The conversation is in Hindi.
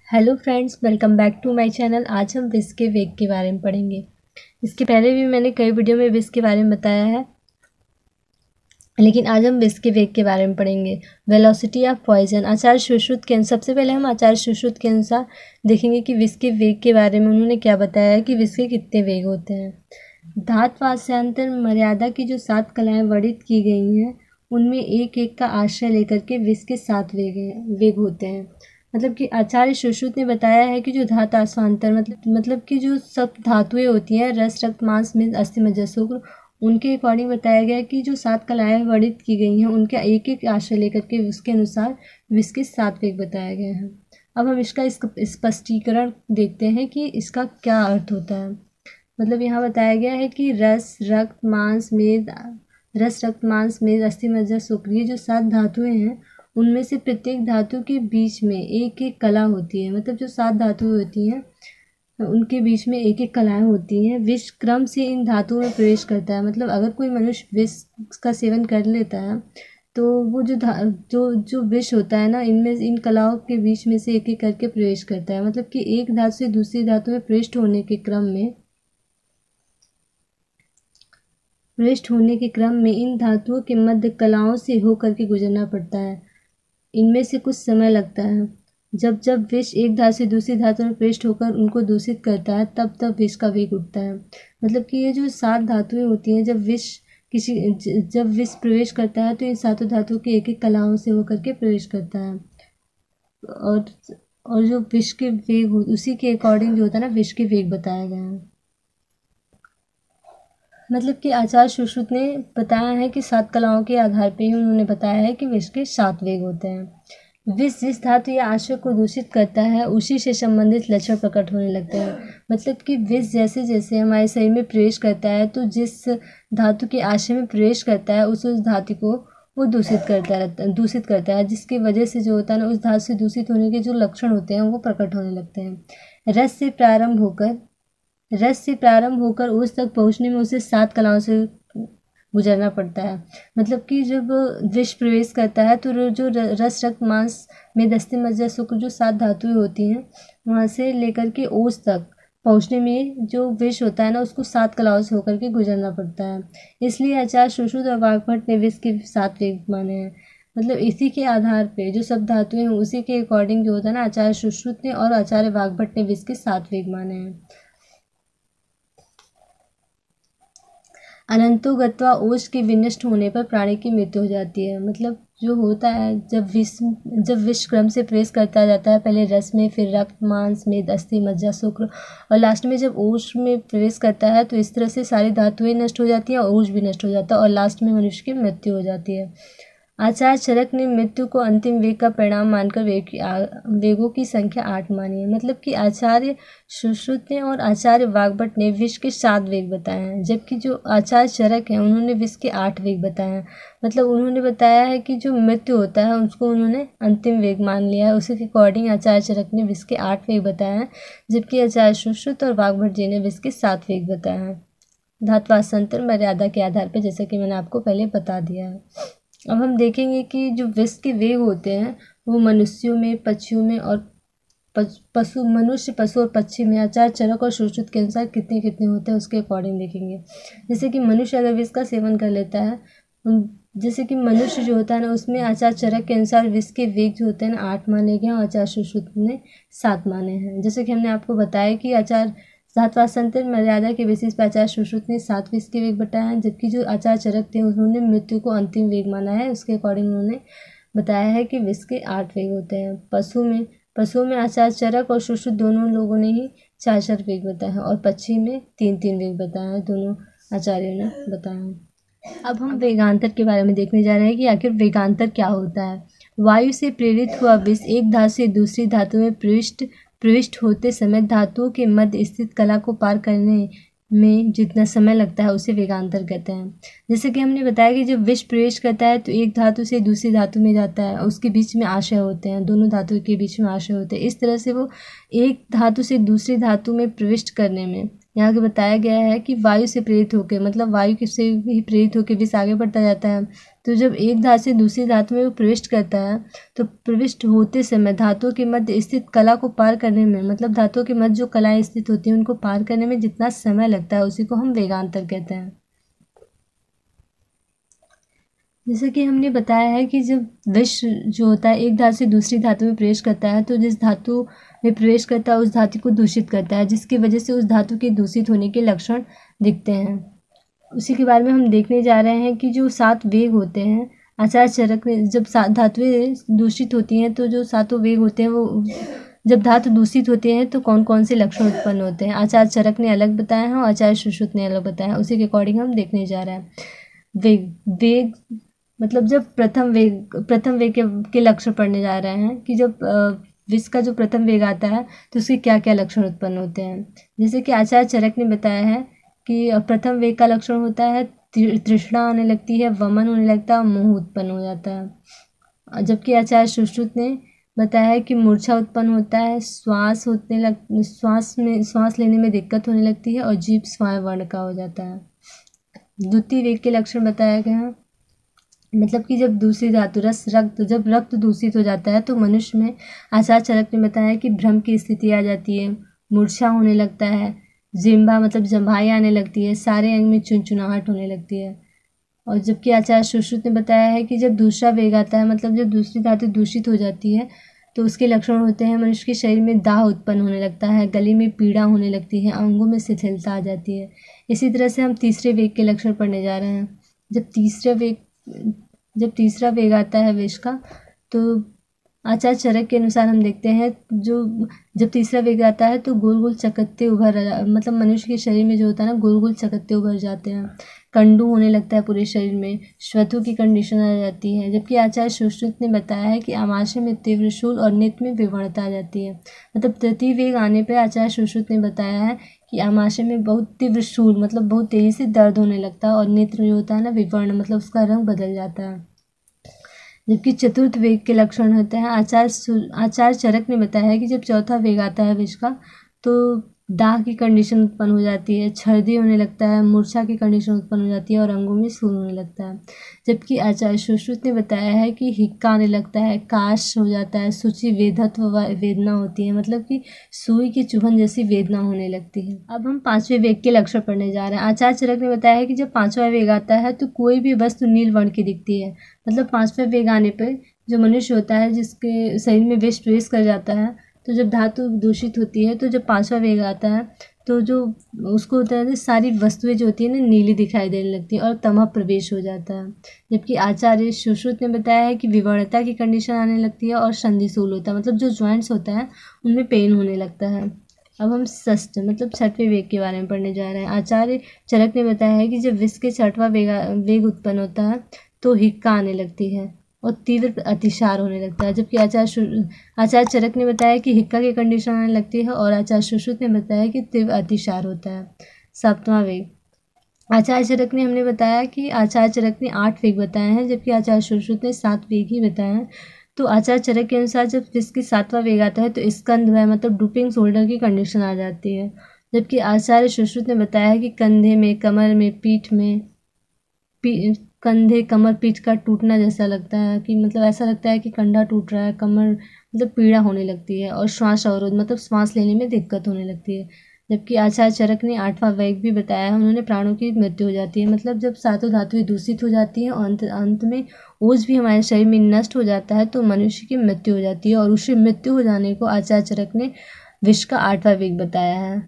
Hello friends, welcome back to my channel. आज हम विस्क के वेग के बारे में पढ़ेंगे। इसके पहले भी मैंने कई वीडियो में विस्क के बारे में बताया है, लेकिन आज हम विस्क के वेग के बारे में पढ़ेंगे। Velocity of poison. Acharya Sushruta के सबसे पहले हम आचार्य सुश्रुत के अनुसार देखेंगे कि विस्क के वेग के बारे में उन्होंने क्या बताया है कि विस्क के कितने वेग होते हैं। धात्वास्यांतर मर्यादा की जो 7 कलाएँ वर्णित की गई हैं, उनमें एक एक का आश्रय लेकर के विस्क के 7 वेग होते हैं। मतलब कि आचार्य सुश्रुत ने बताया है कि जो धातु आश्वांतर मतलब कि जो सब धातुएं होती हैं, रस, रक्त, मांस, मेद, अस्थि, मज्जा, शुक्र, उनके अकॉर्डिंग बताया गया है कि जो 7 कलाएं वर्णित की गई हैं, उनका एक एक आश्रय लेकर के उसके अनुसार विस्क के 7 वेग बताया गया है। अब हम इसका स्पष्टीकरण देखते हैं कि इसका क्या अर्थ होता है। मतलब यहाँ बताया गया है कि रस, रक्त, मांस, मेद, अस्थि, मज्जा, शुक्र, ये जो 7 धातुएं हैं, उनमें से प्रत्येक धातु के बीच में एक एक कला होती है। मतलब जो 7 धातुएं होती हैं, उनके बीच में एक एक कलाएं होती हैं। विष क्रम से इन धातुओं में प्रवेश करता है। मतलब अगर कोई मनुष्य विष का सेवन कर लेता है, तो वो जो विष होता है ना, इनमें इन कलाओं के बीच में से एक एक करके प्रवेश करता है। मतलब कि एक धातु से दूसरी धातु में प्रविष्ट होने के क्रम में इन धातुओं के मध्य कलाओं से होकर के गुजरना पड़ता है। इनमें से कुछ समय लगता है। जब विष एक धातु से दूसरी धातु में प्रविष्ट होकर उनको दूषित करता है, तब विष का वेग उठता है। मतलब कि ये जो 7 धातुएं होती हैं, जब विष प्रवेश करता है, तो इन 7 धातुओं की एक एक कलाओं से होकर के प्रवेश करता है। और जो विष के वेग उसी के अकॉर्डिंग जो होता है ना, विष के वेग बताया गया है। मतलब कि आचार्य सुश्रुत ने बताया है कि 7 कलाओं के आधार पर ही उन्होंने बताया है कि विष के 7 वेग होते हैं। विष जिस धातु या आश्रय को दूषित करता है, उसी से संबंधित लक्षण प्रकट होने लगते हैं। मतलब कि विष जैसे जैसे हमारे शरीर में प्रवेश करता है, तो जिस धातु के आश्रय में प्रवेश करता है, उस धातु को वो दूषित करता है, जिसकी वजह से जो होता है ना, उस धातु से दूषित होने के जो लक्षण होते हैं, वो प्रकट होने लगते हैं। रस से प्रारंभ होकर ओज तक पहुंचने में उसे 7 कलाओं से गुजरना पड़ता है। मतलब कि जब विष प्रवेश करता है, तो जो रस, रक्त, मांस, मेद, अस्थि, मज्जा, शुक्र, जो 7 धातुएं होती हैं, वहाँ से लेकर के ओज तक पहुँचने में जो विष होता है ना, उसको 7 कलाओं से होकर के गुजरना पड़ता है। इसलिए आचार्य सुश्रुत और वाग्भट ने विष के 7 वेग माने हैं। मतलब इसी के आधार पे जो सब धातुएं हैं, उसी के अकॉर्डिंग जो होता है ना, आचार्य सुश्रुत ने और आचार्य वाग्भट ने विष के 7 वेग माने हैं। अनंतो गत्वा ओज के विनष्ट होने पर प्राणी की मृत्यु हो जाती है। मतलब जो होता है, जब विष क्रम से प्रवेश करता जाता है, पहले रस में, फिर रक्त, मांस, मेद, अस्थि, मज्जा, शुक्र, और लास्ट में जब ओज में प्रवेश करता है, तो इस तरह से सारी धातुएं नष्ट हो जाती हैं और ओज भी नष्ट हो जाता है, और लास्ट में मनुष्य की मृत्यु हो जाती है। आचार्य चरक ने मृत्यु को अंतिम वेग का परिणाम मानकर वेगों की संख्या 8 मानी है। मतलब कि आचार्य सुश्रुत ने और आचार्य वाग्भट ने विष के 7 वेग बताए हैं, जबकि जो आचार्य चरक हैं, उन्होंने विष के 8 वेग बताए हैं। मतलब उन्होंने बताया है कि जो मृत्यु होता है, उसको उन्होंने अंतिम वेग मान लिया है। उसी के अकॉर्डिंग आचार्य चरक ने विष के 8 वेग बताए हैं, जबकि आचार्य सुश्रुत और वाग्भट जी ने विष के 7 वेग बताए हैं, धात्वास्यांतर मर्यादा के आधार पर, जैसा कि मैंने आपको पहले बता दिया है। अब हम देखेंगे कि जो विष के वेग होते हैं, वो मनुष्यों में, पक्षियों में और मनुष्य, पशु और पक्षी में आचार्य चरक और सुश्रुत के अनुसार कितने कितने होते हैं, उसके अकॉर्डिंग देखेंगे। जैसे कि मनुष्य अगर विष का सेवन कर लेता है, जैसे कि मनुष्य जो होता है ना, उसमें आचार्य चरक के अनुसार विष के वेग जो होते हैं ना, 8 माने गए, और आचार्य सुश्रुत ने 7 माने हैं। जैसे कि हमने आपको बताया कि आचार्य धात्वास्यांतर मर्यादा के बेसिस पर आचार्य सुश्रुत ने 7 विष के वेग बताए हैं, जबकि जो आचार्य चरक थे, उन्होंने मृत्यु को अंतिम वेग माना है। उसके अकॉर्डिंग उन्होंने बताया है कि विष के 8 वेग होते हैं। पशुओं में आचार्य चरक और सुश्रुत दोनों लोगों ने ही 4 वेग बताए हैं, और पक्षी में 3 वेग बताए हैं, दोनों आचार्यों ने बताया है। अब हम वेगांतर के बारे में देखने जा रहे हैं कि आखिर वेगांतर क्या होता है। वायु से प्रेरित हुआ विष एक धातु से दूसरी धातु में प्रविष्ट होते समय धातुओं के मध्य स्थित कला को पार करने में जितना समय लगता है, उसे वेगांतर कहते हैं। जैसे कि हमने बताया कि जब विष प्रवेश करता है, तो एक धातु से दूसरी धातु में जाता है, और उसके बीच में आश्रय होते हैं, दोनों धातुओं के बीच में आश्रय होते हैं। इस तरह से वो एक धातु से दूसरी धातु में प्रविष्ट करने में यहाँ के बताया गया है कि वायु से प्रेरित होकर, मतलब वायु से ही प्रेरित होकर विष आगे बढ़ता जाता है। तो जब एक धातु से दूसरी धातु में वो प्रविष्ट करता है तो प्रविष्ट होते समय धातुओं के मध्य स्थित कला को पार करने में, मतलब धातुओं के मध्य जो कलाएं स्थित होती हैं उनको पार करने में जितना समय लगता है उसी को हम वेगांतर कहते हैं। जैसे कि हमने बताया है कि जब विष जो होता है एक धातु से दूसरी धातु में प्रवेश करता है तो जिस धातु में प्रवेश करता है उस धातु को दूषित करता है, जिसकी वजह से उस धातु के दूषित होने के लक्षण दिखते हैं। उसी के बारे में हम देखने जा रहे हैं कि जो 7 वेग होते हैं आचार्य चरक ने, जब धातुएं दूषित होती हैं तो जो 7 वेग होते हैं वो जब धातु दूषित होते हैं तो कौन कौन से लक्षण उत्पन्न होते हैं, आचार्य चरक ने अलग बताया है और आचार्य सुश्रुत ने अलग बताया है। उसी के अकॉर्डिंग हम देखने जा रहे हैं। वेग मतलब जब प्रथम वेग के लक्षण पढ़ने जा रहे हैं कि जब विष का जो प्रथम वेग आता है तो उसके क्या क्या लक्षण उत्पन्न होते हैं। जैसे कि आचार्य चरक ने बताया है कि प्रथम वेग का लक्षण होता है तृष्णा होने लगती है, वमन होने लगता है और मोह उत्पन्न हो जाता है। जबकि आचार्य सुश्रुत ने बताया है कि मूर्छा उत्पन्न होता है, श्वास लेने में दिक्कत होने लगती है और जीभ स्वाय वर्ण का हो जाता है। द्वितीय वेग के लक्षण बताया गया है, मतलब कि जब दूसरी धातु जब रक्त दूषित हो जाता है तो मनुष्य में आचार्य चरक ने बताया कि भ्रम की स्थिति आ जाती है, मूर्छा होने लगता है, जिम्बा मतलब जम्भाई आने लगती है, सारे अंग में चुनचुनाहट होने लगती है। और जबकि आचार्य सुश्रुत ने बताया है कि जब दूसरा वेग आता है, मतलब जब दूसरी धातु दूषित हो जाती है तो उसके लक्षण होते हैं मनुष्य के शरीर में दाह उत्पन्न होने लगता है, गले में पीड़ा होने लगती है, अंगों में शिथिलता आ जाती है। इसी तरह से हम तीसरे वेग के लक्षण पढ़ने जा रहे हैं। जब तीसरा वेग आता है विष का तो आचार्य चरक के अनुसार हम देखते हैं जब तीसरा वेग आता है तो गोल गोल चकत्ते मतलब मनुष्य के शरीर में जो होता है ना गोल गोल चकत्ते उभर जाते हैं, कंडू होने लगता है पूरे शरीर में, श्वथु की कंडीशन आ जाती है। जबकि आचार्य सुश्रुत ने बताया है कि आमाशय में तीव्र शूल और नेत्र में विवर्णता आ जाती है। मतलब तृतीय वेग आने पर आचार्य सुश्रुत ने बताया है कि आमाशय में बहुत तीव्र शूल मतलब बहुत तेजी से दर्द होने लगता है और नेत्र जो होता है ना विवर्ण मतलब उसका रंग बदल जाता है। जबकि चतुर्थ वेग के लक्षण होते हैं आचार्य चरक ने बताया है कि जब चौथा वेग आता है विष का तो दाह की कंडीशन उत्पन्न हो जाती है, छर्दी होने लगता है, मूर्छा की कंडीशन उत्पन्न हो जाती है और अंगों में शूल होने लगता है। जबकि आचार्य सुश्रुत ने बताया है कि हिक्का आने लगता है, काश हो जाता है, सूची वेधत्व वेदना होती है, मतलब कि सुई की चुभन जैसी वेदना होने लगती है। अब हम 5वें वेग के लक्षण पढ़ने जा रहे हैं। आचार्य चरक ने बताया है कि जब 5वां वेग आता है तो कोई भी वस्तु नील वर्ण की दिखती है। मतलब 5वें वेग आने पर जो मनुष्य होता है जिसके शरीर में विष प्रवेश कर जाता है तो जब धातु दूषित होती है तो जब 5वां वेग आता है तो जो उसको होता है सारी वस्तुएं जो होती है ना नीली दिखाई देने लगती है और तमः प्रवेश हो जाता है। जबकि आचार्य सुश्रुत ने बताया है कि विवर्णता की कंडीशन आने लगती है और संधिशूल होता है, मतलब जो जॉइंट्स होता है उनमें पेन होने लगता है। अब हम षष्ठ मतलब 6वें वेग के बारे में पढ़ने जा रहे हैं। आचार्य चरक ने बताया है कि जब विष के 6वां वेग उत्पन्न होता है तो हिक्का आने लगती है और तीव्र अतिसार होने लगता है। जबकि आचार्य चरक ने बताया कि हिक्का की कंडीशन आने लगती है और आचार्य सुश्रुत ने बताया कि तीव्र अतिसार होता है। 7वां वेग आचार्य चरक ने हमने बताया कि आचार्य चरक ने 8 वेग बताए हैं जबकि आचार्य सुश्रुत ने 7 वेग ही बताए हैं। तो आचार्य चरक के अनुसार जब जिसकी 7वां वेग आता है तो स्कंध है मतलब ड्रूपिंग शोल्डर की कंडीशन आ जाती है। जबकि आचार्य सुश्रुत ने बताया है कि कंधे में, कमर में, पीठ में कंधे, कमर, पीठ का टूटना जैसा लगता है कि मतलब ऐसा लगता है कि कंधा टूट रहा है, कमर मतलब पीड़ा होने लगती है और श्वास अवरोध मतलब सांस लेने में दिक्कत होने लगती है। जबकि आचार्य चरक ने 8वां वेग भी बताया है, उन्होंने प्राणों की मृत्यु हो जाती है, मतलब जब 7 धातुएं दूषित हो जाती हैं और अंत में ओज भी हमारे शरीर में नष्ट हो जाता है तो मनुष्य की मृत्यु हो जाती है और उसी मृत्यु हो जाने को आचार्य चरक ने विष का 8वां वेग बताया है।